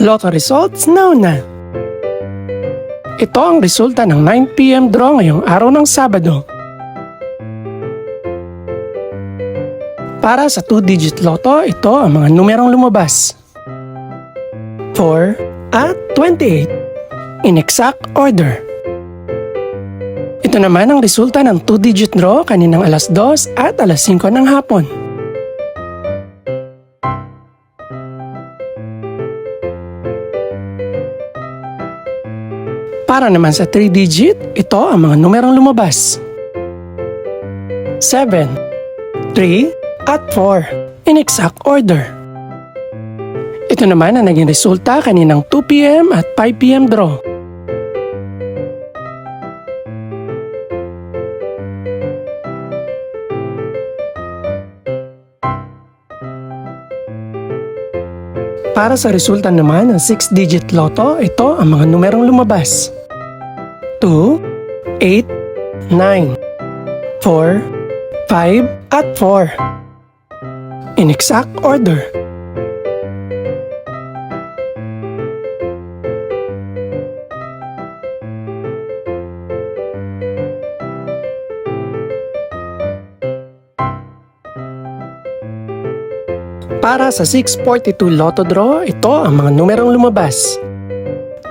Lotto results now na. Ito ang resulta ng 9 PM draw ngayong araw ng Sabado. Para sa 2-digit Lotto, ito ang mga numerong lumabas. 4 at 28 in exact order. Ito naman ang resulta ng 2-digit draw kaninang alas 2 at alas 5 ng hapon. Para naman sa 3-digit, ito ang mga numerong lumabas. 7, 3, at 4 in exact order. Ito naman ang naging resulta kaninang 2 PM at 5 PM draw. Para sa resulta naman ng 6-digit Lotto, ito ang mga numerong lumabas. 2, 8, 9, 4, 5, at 4 in exact order. Para sa 642 Lotto draw, ito ang mga numerong lumabas.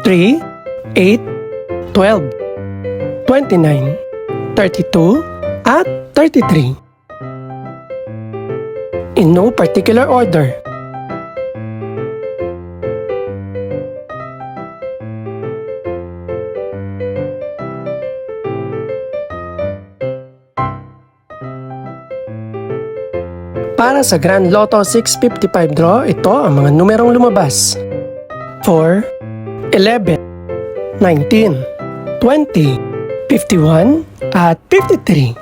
3, 8, 12, 29, 32, at 33. In no particular order. Para sa Grand Lotto 655 draw, ito ang mga numerong lumabas. 4, 11, 19, 20, 51, at 53.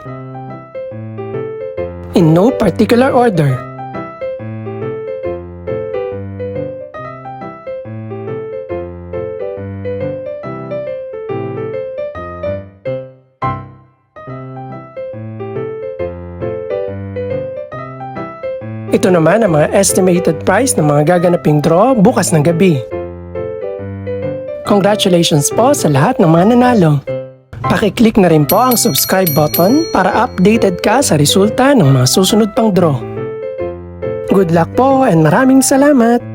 In no particular order. Ito naman ang mga estimated price ng mga gaganaping draw bukas ng gabi. Congratulations po sa lahat ng mga nanalo. Pakiclick na rin po ang subscribe button para updated ka sa resulta ng mga susunod pang draw. Good luck po and maraming salamat!